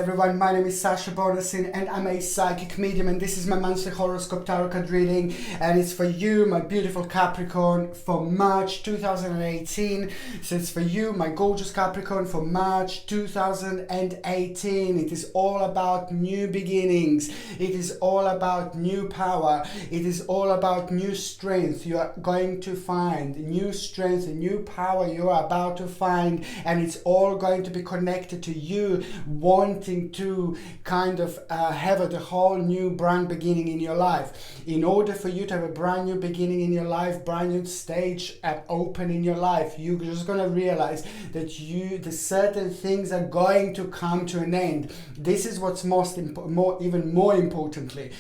Everyone, my name is Sasha Bonasin and I'm a psychic medium, and this is my monthly horoscope tarot card reading, and it's for you, my beautiful Capricorn, for March 2018. So it's for you, my gorgeous Capricorn, for March 2018. It is all about new beginnings. It is all about new power. It is all about new strength. You are going to find new strength and new power you are about to find, and it's all going to be connected to you wanting to kind of have a whole new brand beginning in your life. In order for you to have a brand new beginning in your life, brand new stage open in your life, you're just going to realize that the certain things are going to come to an end. This is what's even more importantly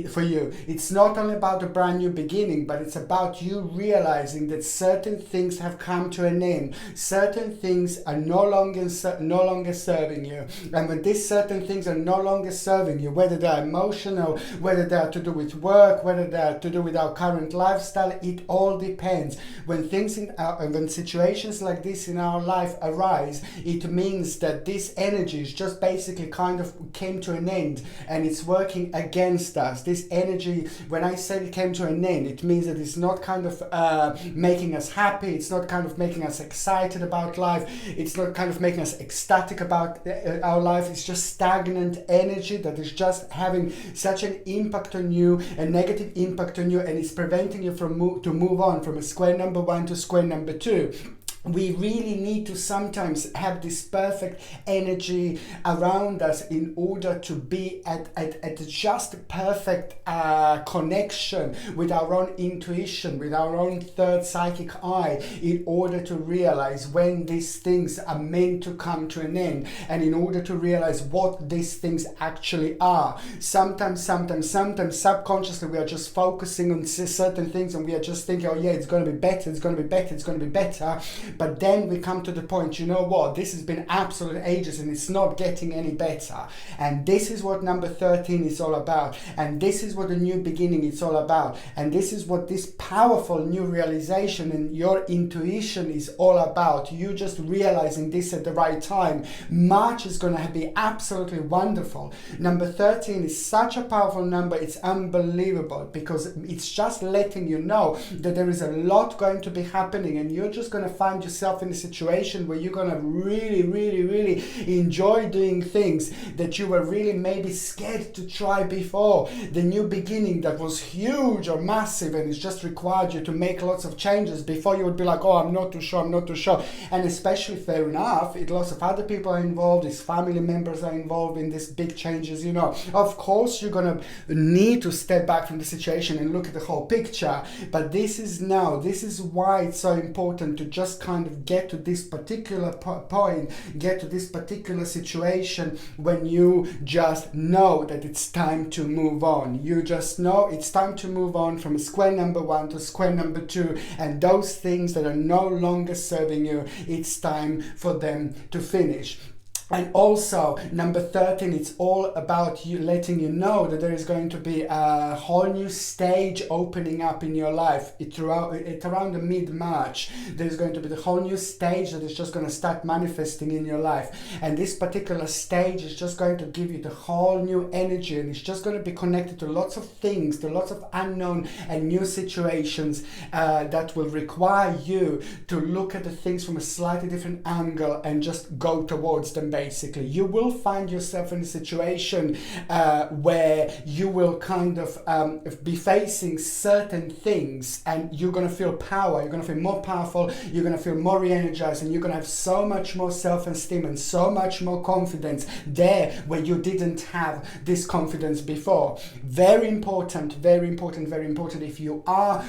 for you. It's not only about a brand new beginning, but it's about you realizing that certain things have come to an end. Certain things are no longer serving you, and when these certain things are no longer serving you, whether they're emotional, whether they're to do with work, whether they're to do with our current lifestyle, it all depends. When when situations like this in our life arise, it means that this energy is just basically kind of came to an end and it's working against us. This energy, when I say it came to an end, it means that it's not kind of making us happy, it's not kind of making us excited about life, it's not kind of making us ecstatic about our life. It's just stagnant energy that is just having such an impact on you, a negative impact on you, and it's preventing you from to move on from a square number 1 to square number 2. We really need to sometimes have this perfect energy around us in order to be at just perfect connection with our own intuition, with our own third psychic eye, in order to realize when these things are meant to come to an end, and in order to realize what these things actually are. Sometimes subconsciously we are just focusing on certain things and we are just thinking, oh yeah, it's going to be better, it's going to be better, it's going to be better. But then we come to the point, you know what, this has been absolute ages and it's not getting any better. And this is what number 13 is all about. And this is what the new beginning is all about. And this is what this powerful new realization and your intuition is all about. You just realizing this at the right time. March is going to be absolutely wonderful. Number 13 is such a powerful number, it's unbelievable, because it's just letting you know that there is a lot going to be happening, and you're just going to find yourself in a situation where you're going to really enjoy doing things that you were really maybe scared to try before. The new beginning that was huge or massive and it's just required you to make lots of changes. Before you would be like, oh, I'm not too sure. And especially, fair enough, lots of other people are involved, his family members are involved in these big changes, Of course you're going to need to step back from the situation and look at the whole picture, but this is why it's so important to just kind of get to this particular point, get to this particular situation when you just know that it's time to move on. You just know it's time to move on from square number 1 to square number 2, and those things that are no longer serving you, it's time for them to finish. And also, number 13, it's all about you letting you know that there is going to be a whole new stage opening up in your life. Around the mid-March, there's going to be the whole new stage that is just going to start manifesting in your life. And this particular stage is just going to give you the whole new energy, and it's just going to be connected to lots of things, to lots of unknown and new situations that will require you to look at the things from a slightly different angle and just go towards them. Basically, you will find yourself in a situation where you will kind of be facing certain things, and you're going to feel power, you're going to feel more powerful, you're going to feel more re-energized, and you're going to have so much more self-esteem and so much more confidence there where you didn't have this confidence before. Very important. If you are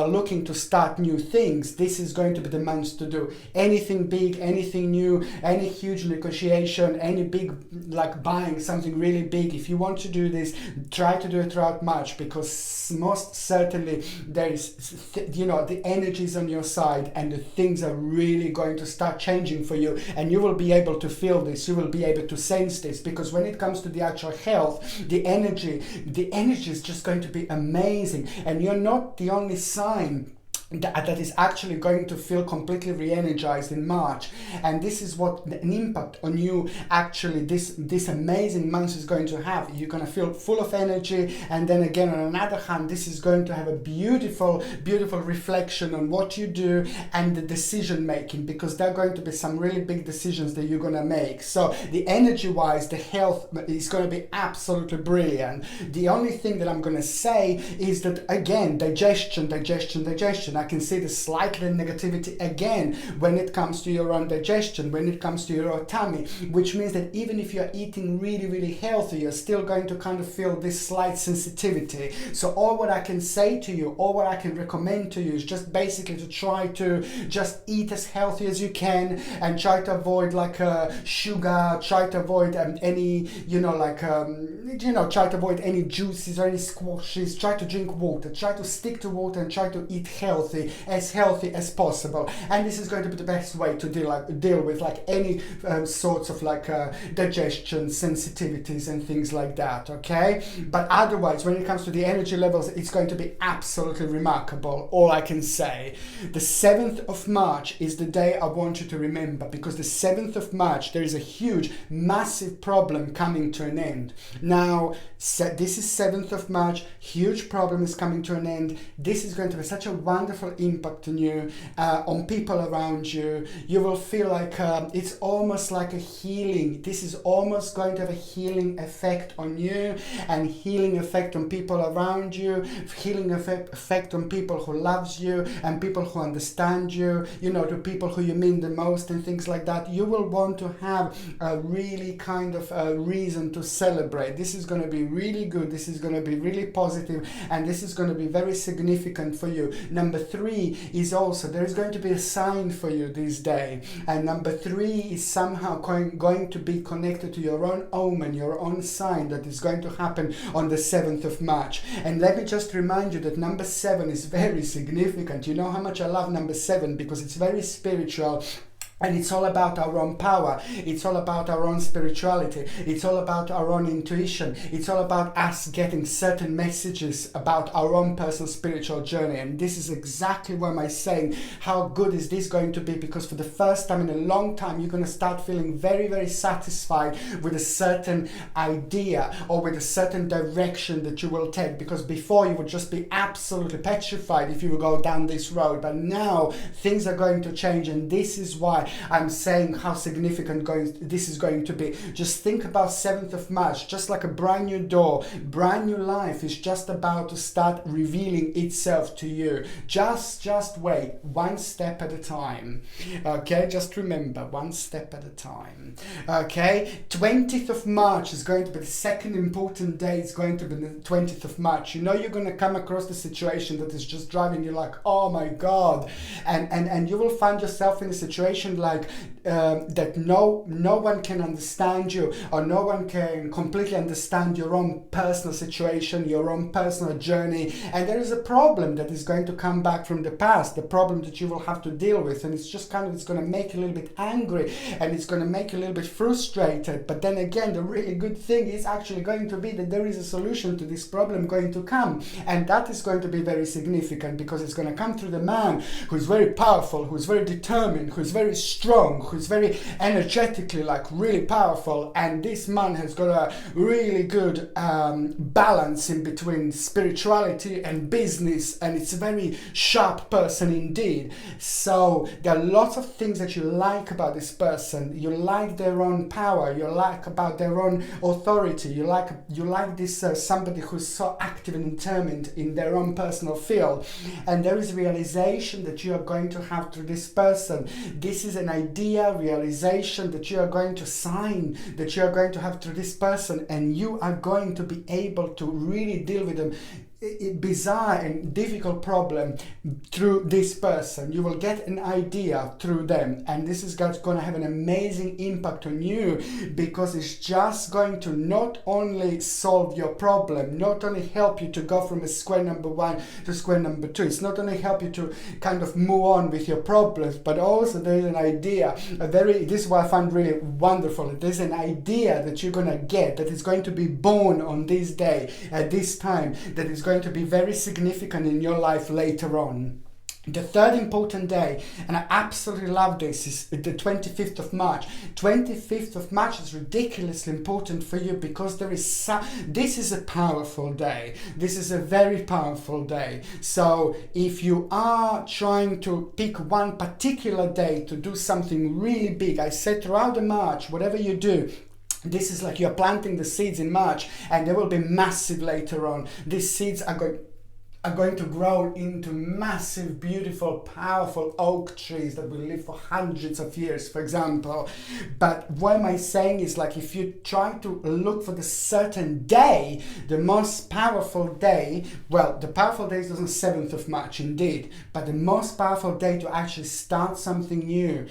looking to start new things, this is going to be the month to do anything big, anything new, any huge negotiation, any big, like buying something really big. If you want to do this, try to do it throughout March, because most certainly there is, the energy is on your side, and the things are really going to start changing for you, and you will be able to feel this, you will be able to sense this, because when it comes to the actual health, the energy is just going to be amazing, and you're not the only sign that is actually going to feel completely re-energized in March. And this is what an impact on you actually this amazing month is going to have. You're going to feel full of energy, and then again on another hand, this is going to have a beautiful reflection on what you do and the decision making, because there are going to be some really big decisions that you're going to make. So the energy wise, the health is going to be absolutely brilliant. The only thing that I'm going to say is that again, digestion. I can see the slight negativity again when it comes to your own digestion, when it comes to your own tummy, which means that even if you're eating really healthy, you're still going to kind of feel this slight sensitivity. So all what I can say to you, all what I can recommend to you is just basically to try to just eat as healthy as you can, and try to avoid like sugar, try to avoid any, try to avoid any juices or any squashes, try to drink water, try to stick to water, and try to eat healthy as possible. And this is going to be the best way to deal with like any sorts of like digestion sensitivities and things like that, okay? But otherwise, when it comes to the energy levels, it's going to be absolutely remarkable, all I can say. The 7th of March is the day I want you to remember, because the 7th of March there is a huge massive problem coming to an end. Now this is 7th of March, huge problem is coming to an end. This is going to be such a wonderful impact on you, on people around you. You will feel like it's almost like a healing. This is almost going to have a healing effect on you, and healing effect on people around you, healing effect on people who loves you and people who understand you, to people who you mean the most and things like that. You will want to have a really kind of a reason to celebrate. This is going to be really good. This is going to be really positive, and this is going to be very significant for you. Number 3 is also, there is going to be a sign for you this day, and number 3 is somehow going to be connected to your own omen, your own sign that is going to happen on the 7th of March. And let me just remind you that number 7 is very significant. You know how much I love number 7, because it's very spiritual. And it's all about our own power. It's all about our own spirituality. It's all about our own intuition. It's all about us getting certain messages about our own personal spiritual journey. And this is exactly why I'm saying how good is this going to be, because for the first time in a long time, you're going to start feeling very satisfied with a certain idea or with a certain direction that you will take. Because before you would just be absolutely petrified if you would go down this road. But now things are going to change, and this is why I'm saying how significant this is going to be. Just think about 7th of March, just like a brand new door, brand new life is just about to start revealing itself to you. Just wait, one step at a time. Okay, just remember, one step at a time. Okay, 20th of March is going to be the second important day. It's going to be the 20th of March. You're going to come across the situation that is just driving you like, oh my God, and you will find yourself in a situation like that no one can understand you, or no one can completely understand your own personal situation, your own personal journey, and there is a problem that is going to come back from the past, the problem that you will have to deal with, and it's just it's going to make you a little bit angry, and it's going to make you a little bit frustrated. But then again, the really good thing is actually going to be that there is a solution to this problem going to come, and that is going to be very significant, because it's going to come through the man who is very powerful, who is very determined, who is very strong, who's very energetically like really powerful, and this man has got a really good balance in between spirituality and business, and it's a very sharp person indeed. So there are lots of things that you like about this person. You like their own power, you like about their own authority, you like this somebody who's so active and determined in their own personal field, and there is realization that you are going to have through this person. This is an idea, realization that you are going to sign, that you are going to have through this person, and you are going to be able to really deal with them bizarre and difficult problem through this person. You will get an idea through them, and this is going to have an amazing impact on you, because it's just going to not only solve your problem, not only help you to go from a square number 1 to square number 2, it's not only help you to kind of move on with your problems, but also there is an idea, this is what I find really wonderful, there's an idea that you're going to get, that is going to be born on this day, at this time, that is going to be very significant in your life later on. The third important day, and I absolutely love this, is the 25th of March. 25th of March is ridiculously important for you because this is a powerful day. This is a very powerful day. So if you are trying to pick one particular day to do something really big, I said throughout the March, whatever you do, this is like you're planting the seeds in March, and they will be massive later on. These seeds are going to grow into massive, beautiful, powerful oak trees that will live for hundreds of years, for example. But what am I saying is, like, if you try to look for the certain day, the most powerful day, well, the powerful day is on the 7th of March, indeed, but the most powerful day to actually start something new,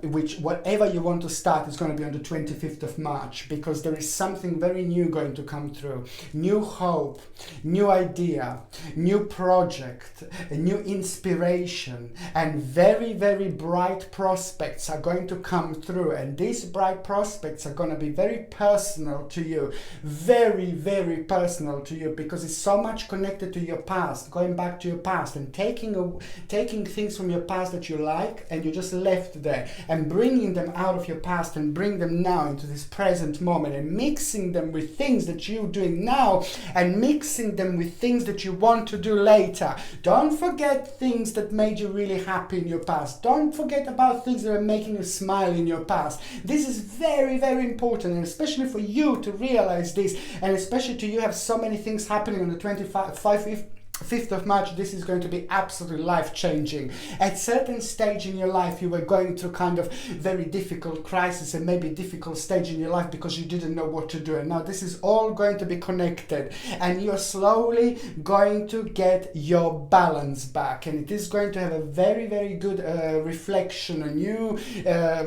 which whatever you want to start is going to be on the 25th of March, because there is something very new going to come through. New hope, new idea, new project, a new inspiration, and very, very bright prospects are going to come through. And these bright prospects are going to be very personal to you, very, very personal to you, because it's so much connected to your past, going back to your past and taking things from your past that you like and you just left there, and bringing them out of your past and bring them now into this present moment, and mixing them with things that you're doing now, and mixing them with things that you want to do later. Don't forget things that made you really happy in your past. Don't forget about things that are making you smile in your past. This is very, very important, and especially for you to realize this, and especially to you have so many things happening on the 5th of March. This is going to be absolutely life-changing. At certain stage in your life, you were going through kind of very difficult crisis and maybe difficult stage in your life because you didn't know what to do. And now this is all going to be connected, and you're slowly going to get your balance back, and it is going to have a very, very good reflection on you,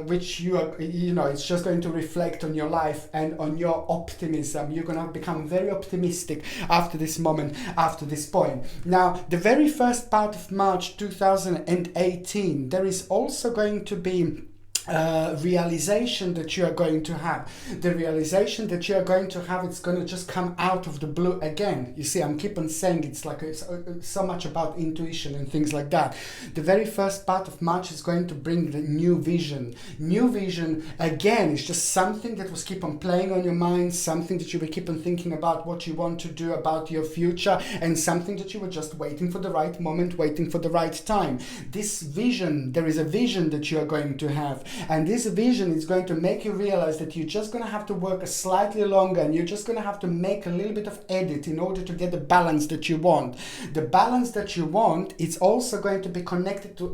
which you are, it's just going to reflect on your life and on your optimism. You're going to become very optimistic after this moment, after this point. Now, the very first part of March 2018, there is also going to be realization that you are going to have. The realization that you are going to have, it's going to just come out of the blue again. You see, I'm keep on saying it's like it's so much about intuition and things like that. The very first part of March is going to bring the new vision. New vision, again, is just something that was keep on playing on your mind, something that you will keep on thinking about what you want to do about your future, and something that you were just waiting for the right moment, waiting for the right time. This vision, there is a vision that you are going to have. And this vision is going to make you realize that you're just going to have to work slightly longer, and you're just going to have to make a little bit of edit in order to get the balance that you want. The balance that you want is also going to be connected to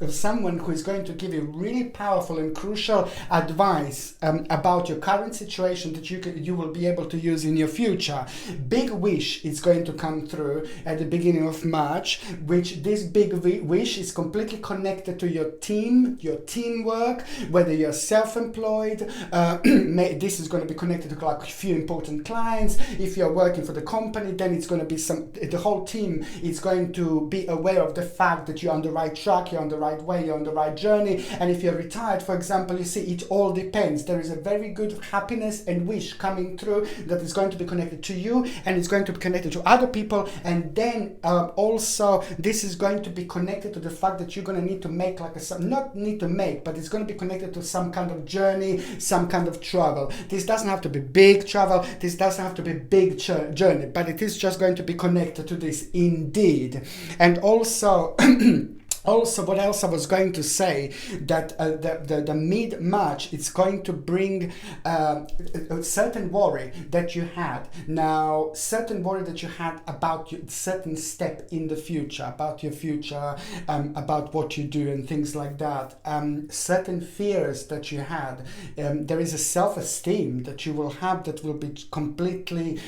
someone who is going to give you really powerful and crucial advice about your current situation that you will be able to use in your future. Big wish is going to come through at the beginning of March, which this big wish is completely connected to your team, your teamwork, whether you're self-employed, this is going to be connected to like a few important clients. If you're working for the company, then it's going to be the whole team is going to be aware of the fact that you're on the right track, you're on the right way, you're on the right journey. And if you're retired, for example, you see, it all depends. There is a very good happiness and wish coming through that is going to be connected to you, and it's going to be connected to other people. And then also this is going to be connected to the fact that you're going to need to make like but it's going to be connected to some kind of journey, some kind of travel. This doesn't have to be big travel, this doesn't have to be big journey, but it is just going to be connected to this indeed. And also also, what else I was going to say, that the mid-March, it's going to bring a certain worry that you had. Now, certain worry that you had about your certain step in the future, about your future, about what you do and things like that. Certain fears that you had. There is a self-esteem that you will have that will be completely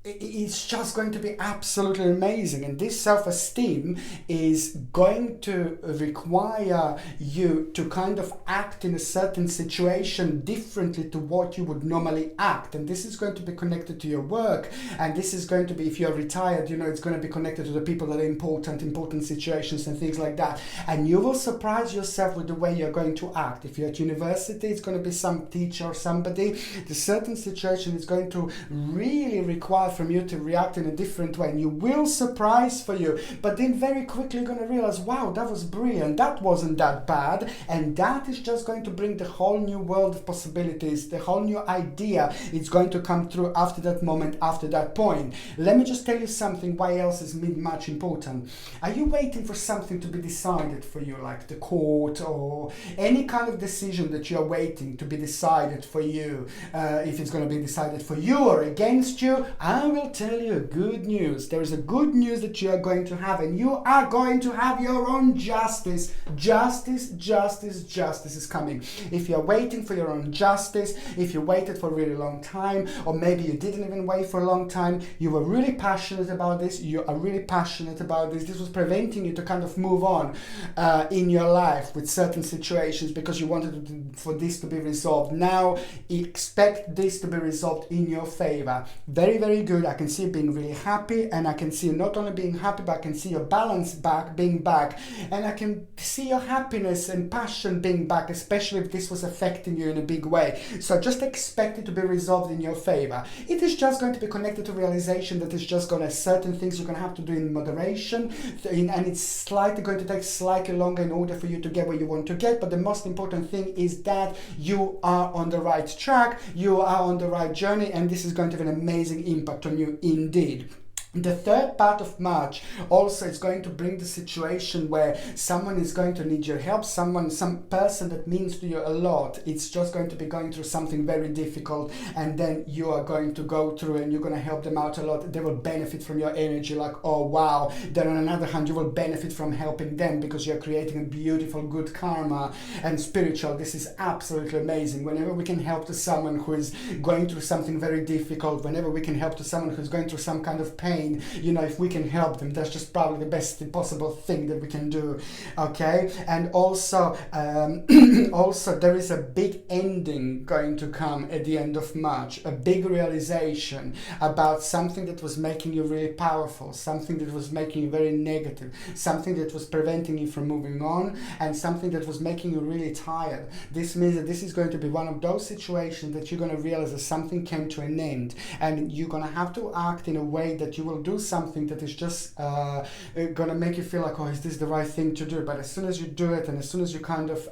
it's just going to be absolutely amazing. And this self-esteem is going to require you to kind of act in a certain situation differently to what you would normally act. And this is going to be connected to your work. And this is going to be, if you're retired, it's going to be connected to the people that are important situations and things like that. And you will surprise yourself with the way you're going to act. If you're at university, it's going to be some teacher or somebody. The certain situation is going to really require from you to react in a different way, and you will surprise for you, but then very quickly you're going to realize, wow, that was brilliant, that wasn't that bad, and that is just going to bring the whole new world of possibilities, the whole new idea. It's going to come through after that moment, after that point. Let me just tell you something, why else is mid-March important. Are you waiting for something to be decided for you, like the court or any kind of decision that you're waiting to be decided for you? If it's going to be decided for you or against you, I will tell you good news. There is a good news that you are going to have, and you are going to have your own justice. Justice is coming. If you're waiting for your own justice, if you waited for a really long time, or maybe you didn't even wait for a long time, you were really passionate about this, you are really passionate about this was preventing you to kind of move on in your life with certain situations because you wanted for this to be resolved. Now expect this to be resolved in your favor. Very, very good. I can see you being really happy, and I can see you not only being happy, but I can see your balance being back, and I can see your happiness and passion being back, especially if this was affecting you in a big way. So just expect it to be resolved in your favor. It is just going to be connected to realization that it's just going to, certain things you're going to have to do in moderation, and it's slightly going to take slightly longer in order for you to get where you want to get. But the most important thing is that you are on the right track, you are on the right journey, and this is going to have an amazing impact on you indeed. The third part of March also is going to bring the situation where someone is going to need your help, some person that means to you a lot. It's just going to be going through something very difficult, and then you are going to go through and you're going to help them out a lot. They will benefit from your energy, like, oh wow. Then on another hand, you will benefit from helping them because you're creating a beautiful, good karma and spiritual. This is absolutely amazing. Whenever we can help to someone who is going through something very difficult, whenever we can help to someone who's going through some kind of pain, you know, if we can help them, that's just probably the best possible thing that we can do. Okay. And also also there is a big ending going to come at the end of March, a big realization about something that was making you really powerful, something that was making you very negative, something that was preventing you from moving on, and something that was making you really tired. This means that this is going to be one of those situations that you're going to realize that something came to an end, and you're going to have to act in a way that you will do something that is just gonna make you feel like, oh, is this the right thing to do? But as soon as you do it, and as soon as you kind of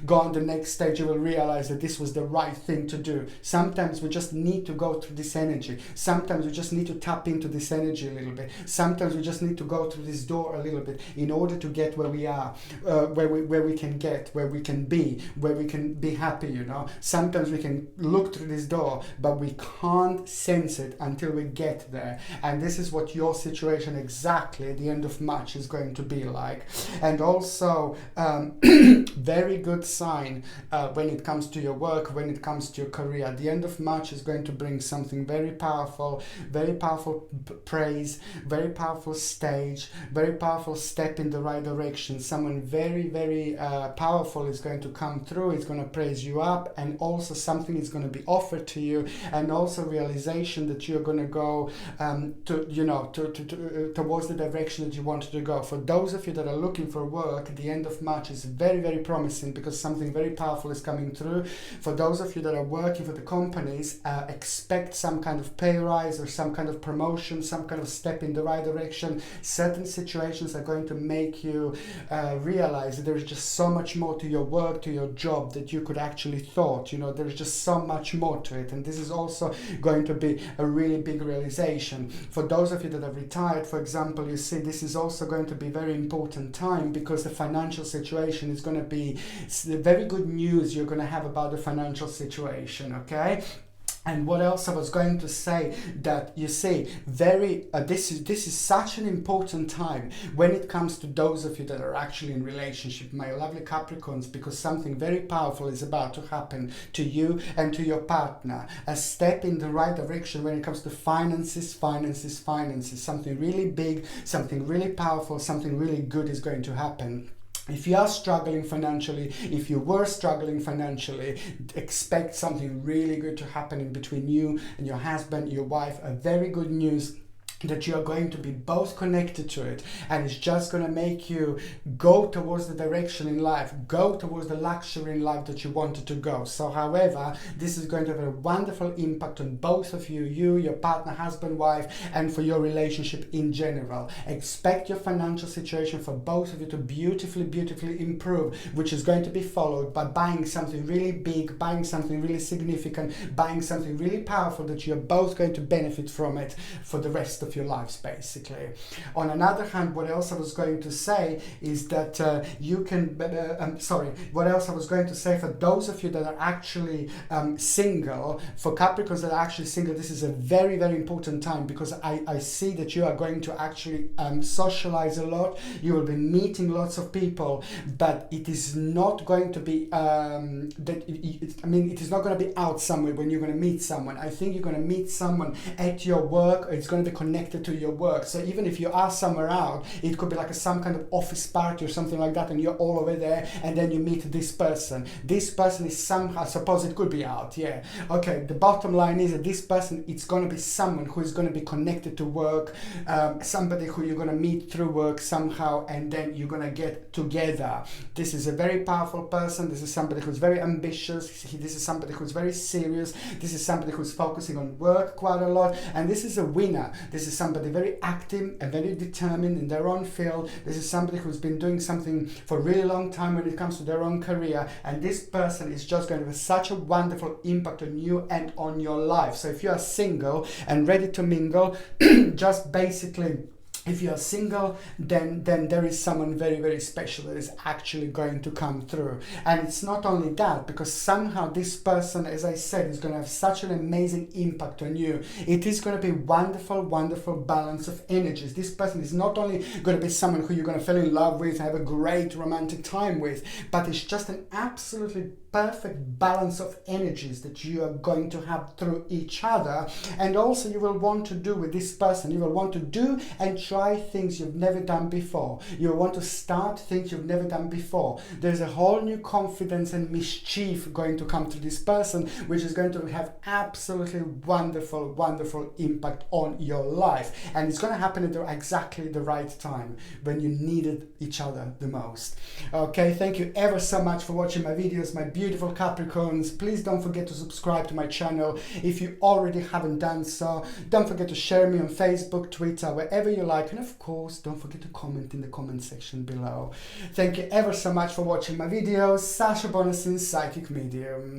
go on the next stage, you will realize that this was the right thing to do. Sometimes we just need to go through this energy. Sometimes we just need to tap into this energy a little bit. Sometimes we just need to go through this door a little bit in order to get where we are, where we can get, where we can be, where we can be happy, you know. Sometimes we can look through this door, but we can't sense it until we get there. And this is what your situation exactly at the end of March is going to be like. And also very good sign when it comes to your work, when it comes to your career. The end of March is going to bring something very powerful praise, very powerful stage, very powerful step in the right direction. Someone very, very powerful is going to come through. It's going to praise you up, and also something is going to be offered to you, and also realization that you're going to go towards the direction that you wanted to go. For those of you that are looking for work, the end of March is very, very promising because something very powerful is coming through. For those of you that are working for the companies, expect some kind of pay rise or some kind of promotion, some kind of step in the right direction. Certain situations are going to make you realize that there is just so much more to your work, to your job, that you could actually thought. You know, there's just so much more to it, and this is also going to be a really big realization. For those of you that are retired, for example, you see this is also going to be a very important time because the financial situation is going to be very good news you're going to have about the financial situation, okay? And what else I was going to say, that you see, this is such an important time when it comes to those of you that are actually in relationship, my lovely Capricorns, because something very powerful is about to happen to you and to your partner. A step in the right direction when it comes to finances. Something really big, something really powerful, something really good is going to happen. If you are struggling financially, if you were struggling financially, expect something really good to happen in between you and your husband, your wife. A very good news that you are going to be both connected to it, and it's just going to make you go towards the direction in life, go towards the luxury in life that you wanted to go. So however, this is going to have a wonderful impact on both of you, your partner, husband, wife, and for your relationship in general. Expect your financial situation for both of you to beautifully improve, which is going to be followed by buying something really big, buying something really significant, buying something really powerful that you're both going to benefit from it for the rest of your lives, basically. On another hand, what else I was going to say is that you can, what else I was going to say, for those of you that are actually single, for Capricorns that are actually single, this is a very important time, because I see that you are going to actually socialize a lot, you will be meeting lots of people, but it is not going to be, it is not going to be out somewhere when you're going to meet someone. I think you're going to meet someone at your work, or it's going to be connected to your work. So even if you are somewhere out, it could be like some kind of office party or something like that, and you're all over there, and then you meet this person. This person is somehow, I suppose it could be out, yeah. Okay, the bottom line is that this person, it's going to be someone who is going to be connected to work, somebody who you're going to meet through work somehow, and then you're going to get together. This is a very powerful person. This is somebody who's very ambitious. This is somebody who's very serious. This is somebody who's focusing on work quite a lot, and this is a winner. This is somebody very active and very determined in their own field. This is somebody who's been doing something for a really long time when it comes to their own career, and this person is just going to have such a wonderful impact on you and on your life. So if you are single and ready to mingle, just basically, if you are single, then there is someone very special that is actually going to come through. And it's not only that, because somehow this person, as I said, is going to have such an amazing impact on you. It is going to be wonderful balance of energies. This person is not only going to be someone who you're going to fall in love with, have a great romantic time with, but it's just an absolutely perfect balance of energies that you are going to have through each other. And also you will want to do with this person, you will want to do and try things you've never done before. You will want to start things you've never done before. There's a whole new confidence and mischief going to come to this person, which is going to have absolutely wonderful impact on your life. And it's going to happen at exactly the right time, when you needed each other the most. Okay, thank you ever so much for watching my videos, my beautiful Capricorns. Please don't forget to subscribe to my channel if you already haven't done so. Don't forget to share me on Facebook, Twitter, wherever you like, and of course don't forget to comment in the comment section below. Thank you ever so much for watching my videos. Sasha Bonasin, Psychic Medium.